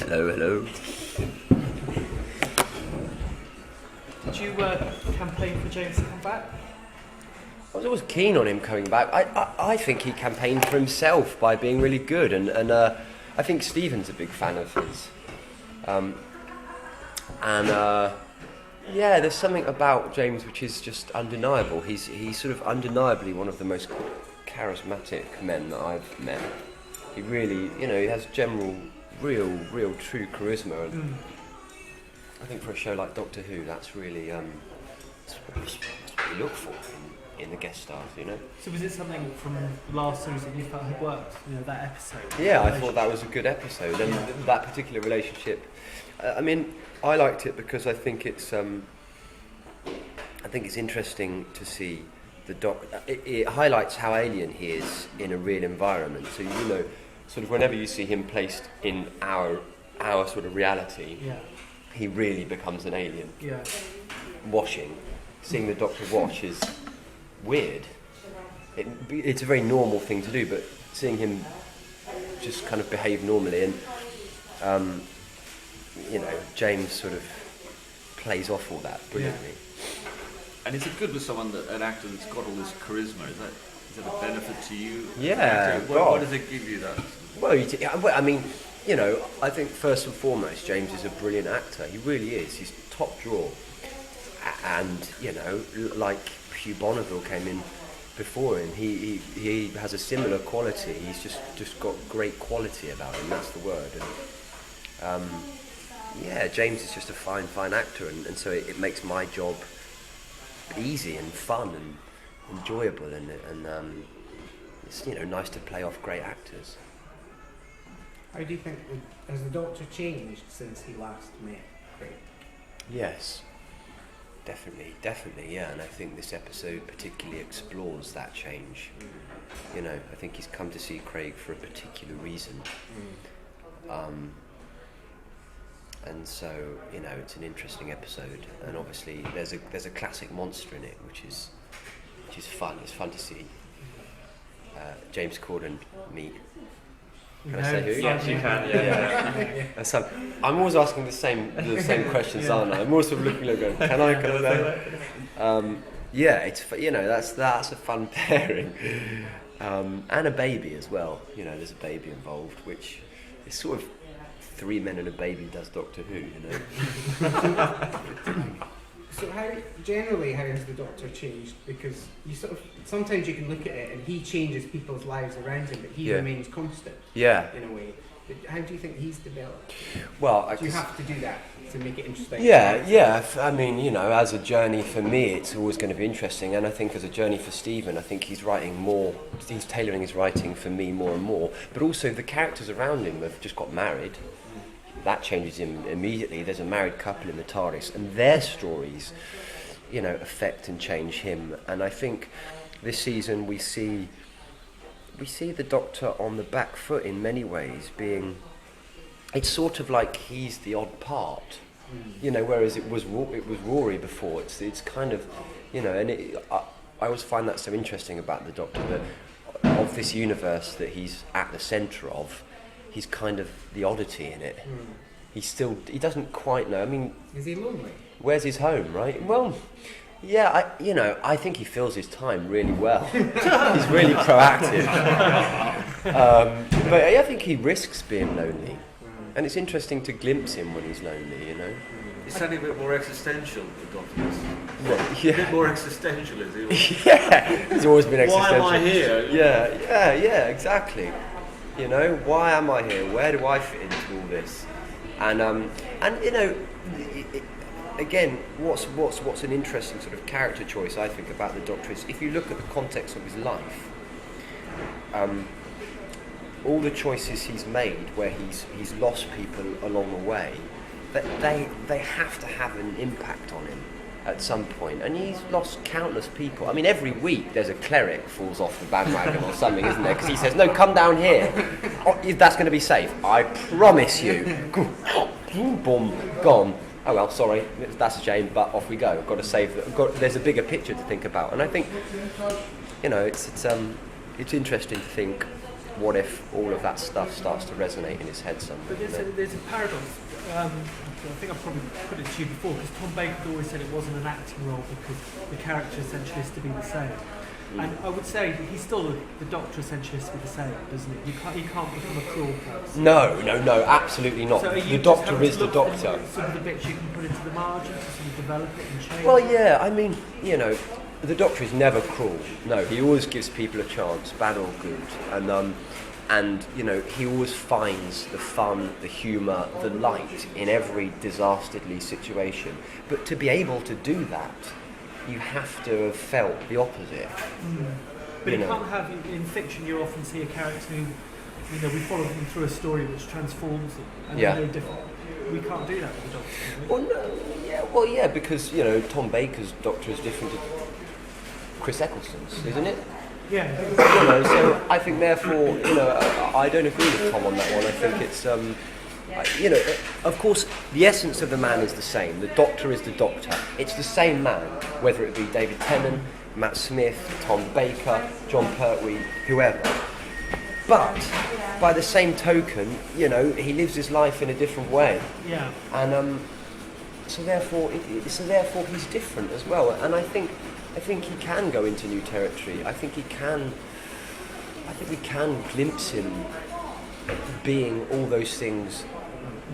Hello, hello. Did you campaign for James to come back? I was always keen on him coming back. I think he campaigned for himself by being really good, and I think Stephen's a big fan of his. Yeah, there's something about James which is just undeniable. He's sort of undeniably one of the most charismatic men that I've met. He really, he has general, real true charisma. And I think for a show like Doctor Who, that's really that's what we look for in the guest stars, So was it something from last series that you felt had worked, that episode? Yeah, I thought that was a good episode, and that particular relationship. I liked it because I think it's interesting to see the Doc. It highlights how alien he is in a real environment. So sort of whenever you see him placed in our sort of reality, he really becomes an alien. Yeah. Seeing the Doctor wash is weird. It's a very normal thing to do, but seeing him just kind of behave normally, and James sort of plays off all that brilliantly. And is it good with an actor that's got all this charisma? Is that a benefit to you? Yeah. What does it give you that? Well, I think first and foremost, James is a brilliant actor. He really is. He's top draw. And, like Hugh Bonneville came in before him, he has a similar quality. He's just got great quality about him, that's the word. And, James is just a fine actor, and so it makes my job easy and fun and enjoyable, and it's nice to play off great actors. How do you think has the Doctor changed since he last met Craig? Yes, definitely, yeah, and I think this episode particularly explores that change. I think he's come to see Craig for a particular reason. And so, it's an interesting episode, and obviously there's a classic monster in it, which is fun. It's fun to see James Corden meet. Can I say who? Yes, you can. Yeah. So I'm always asking the same questions, aren't I? I'm always sort of looking like, going, can I say? It's that's a fun pairing, and a baby as well. There's a baby involved, which is sort of. 3 men and a baby does Doctor Who, So how has the Doctor changed? Because sometimes you can look at it and he changes people's lives around him, but he remains constant. Yeah. In a way. But how do you think he's developed? Well, you have to do that to make it interesting. Yeah. As a journey for me, it's always going to be interesting, and I think as a journey for Stephen, I think he's writing more. He's tailoring his writing for me more and more. But also the characters around him have just got married. That changes him immediately. There's a married couple in the TARDIS, and their stories, affect and change him. And I think this season we see the Doctor on the back foot in many ways. It's sort of like he's the odd part, whereas it was Rory before. It's kind of, and I always find that so interesting about the Doctor, that of this universe that he's at the centre of. He's kind of the oddity in it. He doesn't quite know. Is he lonely? Where's his home, right? Well, yeah, I think he fills his time really well. He's really proactive. But I think he risks being lonely. And it's interesting to glimpse him when he's lonely, He's sounding a bit more existential, the Doctor is. Well, A bit more existential, is he? Yeah, he's always been existential. Why am I here? Yeah, exactly. Why am I here? Where do I fit into all this? And again, what's an interesting sort of character choice I think about the Doctor is if you look at the context of his life, all the choices he's made where he's lost people along the way, that they have to have an impact on him at some point, and he's lost countless people. Every week there's a cleric falls off the bandwagon or something, isn't there? Because he says, "No, come down here. That's going to be safe. I promise you." Boom, gone. Oh well, sorry, that's a shame, but off we go. Got to save. There's a bigger picture to think about, and I think, it's interesting to think what if all of that stuff starts to resonate in his head somewhere? But there's a paradox. I think I've probably put it to you before, because Tom Baker always said it wasn't an acting role because the character essentially is to be the same. And I would say he's still the Doctor essentially has to be the same, doesn't he? He can't become a cruel person. No, absolutely not. So are you The just Doctor having is to the look Doctor. for some of the bits you can put into the margin to sort of develop it and change? Well, yeah, I mean, you know, the Doctor is never cruel. No, he always gives people a chance, bad or good. And you know, he always finds the fun, the humour, the light in every disastardly situation. But to be able to do that, you have to have felt the opposite. But you you know. can't have, in fiction, you often see a character who, you know, we follow them through a story which transforms them, and Yeah. they're different. We can't do that with the Doctor, can we? Well, yeah, because, you know, Tom Baker's Doctor is different to Chris Eccleston's, isn't it? Yeah. You know, so I think therefore, you know, I don't agree with Tom on that one. I think it's, you know, of course, the essence of the man is the same. The Doctor is the Doctor. It's the same man, whether it be David Tennant, Matt Smith, Tom Baker, John Pertwee, whoever. But by the same token, you know, he lives his life in a different way, Yeah. and so therefore he's different as well. And I think he can go into new territory. I think we can glimpse him being all those things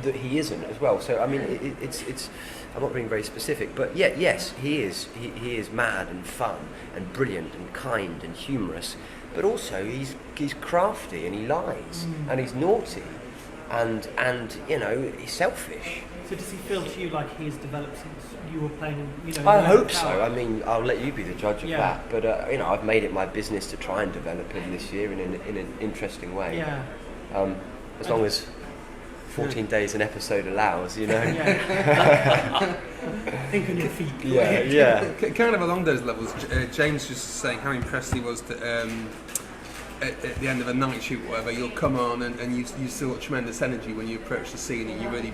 that he isn't as well. So I mean, it's I'm not being very specific, but yeah, yes, he is mad and fun and brilliant and kind and humorous, but also he's crafty and he lies and he's naughty and you know, he's selfish. So does he feel to you like he's developed since you were playing, you know? I in hope the so. Tower? I mean, I'll let you be the judge of Yeah. that. But you know, I've made it my business to try and develop him this year in an interesting way. Yeah. As long as 14 days an episode allows, you know. Yeah. Think on your feet. Yeah. Kind of along those levels, James was saying how impressed he was that at the end of a night shoot, whatever, you'll come on and you still got tremendous energy when you approach the scene and you really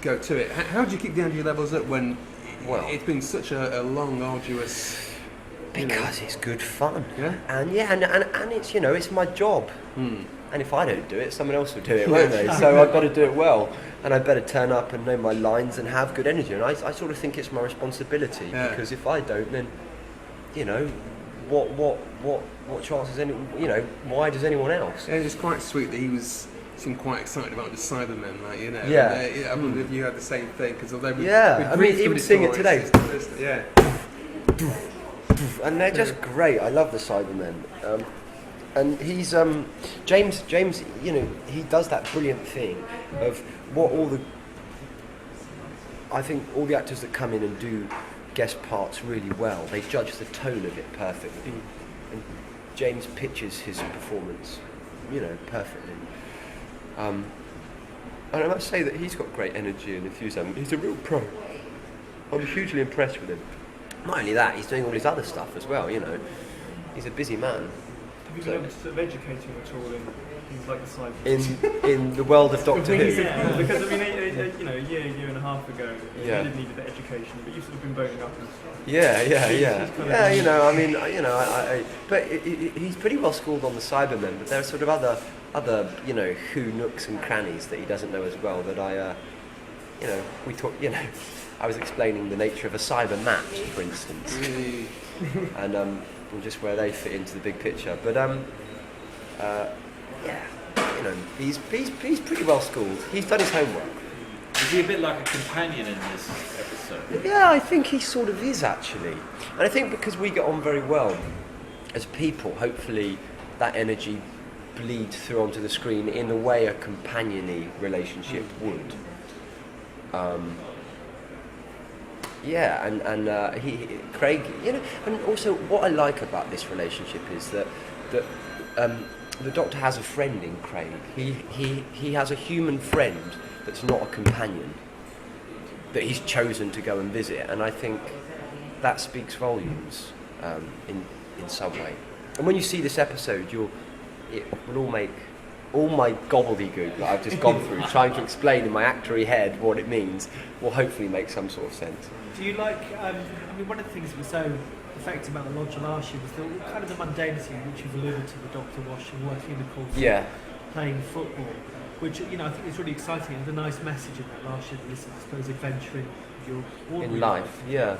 go to it. How do you keep the energy levels up when it's been such a long, arduous... Because it's good fun. Yeah? And it's, you know, it's my job. And if I don't do it, someone else will do it, won't they? So I've got to do it well. And I better turn up and know my lines and have good energy. And I sort of think it's my responsibility, because if I don't, then, you know, what chance has anyone, you know, why does anyone else? Yeah, it's quite sweet that he seemed quite excited about the Cybermen, like, you know. Yeah. And, I wonder if you had the same thing, because although we I mean, even seeing it today. Yeah. And they're just great. I love the Cybermen. And he's James. You know, he does that brilliant thing of what I think all the actors that come in and do guest parts really well. They judge the tone of it perfectly, and James pitches his performance, you know, perfectly. And I must say that he's got great energy and enthusiasm. He's a real pro. I'm hugely impressed with him. Not only that, he's doing all his other stuff as well. You know, he's a busy man. Have you been able to sort of educate him at all in things like the cyber? In the world of Doctor Who. Yeah, because I mean, you know, a year and a half ago, Yeah. he did need a bit of education, but you've sort of been boning up and stuff. Yeah. He's kind of- You know, I mean, you know, but he's pretty well schooled on the Cybermen, but there are sort of other, you know, Who nooks and crannies that he doesn't know as well. That you know, we talk, you know, I was explaining the nature of a cyber match, for instance, and just where they fit into the big picture. But yeah, you know, he's pretty well schooled. He's done his homework. Is he a bit like a companion in this episode? Yeah, I think he sort of is, actually. And I think because we get on very well as people, hopefully that energy bleeds through onto the screen in the way a companion-y relationship would. Yeah, and Craig, you know, and also what I like about this relationship is that the Doctor has a friend in Craig. He has a human friend that's not a companion that he's chosen to go and visit, and I think that speaks volumes in some way. And when you see this episode, it will all make all my gobbledygook that I've just gone through trying to explain in my actory head what it means will hopefully make some sort of sense. Do you like, I mean, one of the things that was so affected about the lodge last year was the kind of the mundanity which you've alluded to, the doctor washing, working in the course, Yeah. playing football, which I think is really exciting and a nice message in that last year. This, I suppose, adventuring your ordinary In life, yeah.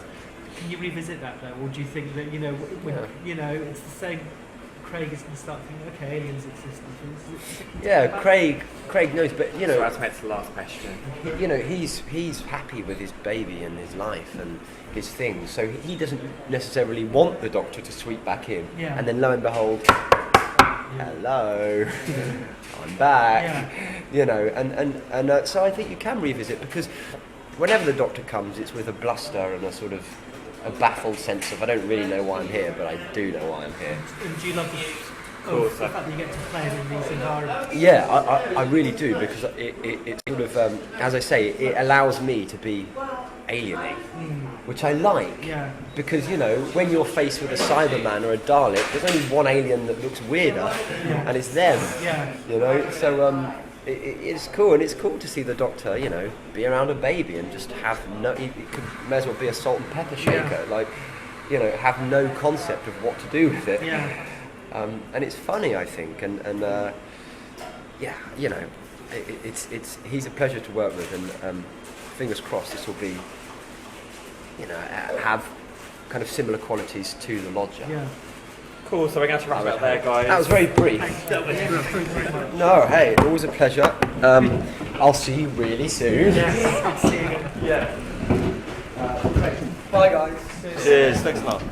Can you revisit that though, or do you think that when, it's the same? Craig is going to start thinking, okay, aliens exist. Yeah, Craig knows, but So that's the last question. he's happy with his baby and his life and his things, so he doesn't necessarily want the doctor to sweep back in. Yeah. And then lo and behold, hello, I'm back. Yeah. So I think you can revisit, because whenever the doctor comes, it's with a bluster and a sort of a baffled sense of, I don't really know why I'm here, but I do know why I'm here. And do you love the fact that you get to play in these environments? Yeah, I really do, because it sort of, as I say, it allows me to be alienated, which I like. Yeah. Because, when you're faced with a Cyberman or a Dalek, there's only one alien that looks weirder, and it's them. Yeah. So it's cool, and it's cool to see the doctor, be around a baby and just have may as well be a salt and pepper shaker, have no concept of what to do with it. Yeah. And it's funny, I think, and it's he's a pleasure to work with, and fingers crossed this will be, have kind of similar qualities to the Lodger. Yeah. Cool, so we're going to wrap up there, guys. That was very brief. No, hey, always a pleasure. I'll see you really soon. Yes, good seeing you. Yeah. Bye, guys. Cheers, thanks a lot.